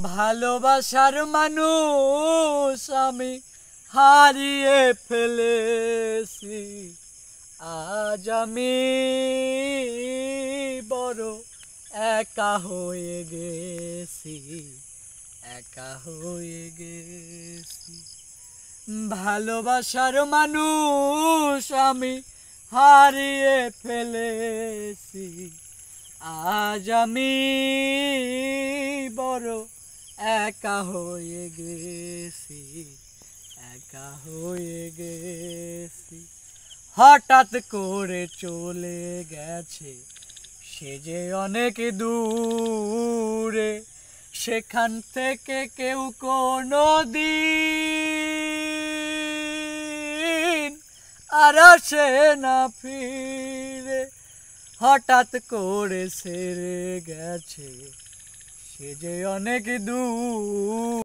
ভালোবাসার মানুষ আমি হারিয়ে ফেলেছি। আজ আমি বড় একা হয়ে গেছি, একা হয়ে গেছি। ভালোবাসার মানুষ আমি হারিয়ে ফেলেছি। আজ আমি বড় একা হয়ে গেছি, একা হয়ে গেছি। হঠাৎ করে চলে গেছে সে যে অনেক দূরে, সেখান থেকে কেউ কোনো দিন আর আসে না ফিরে। হঠাৎ করে ছেড়ে গেছে সে যে অনেক দূর।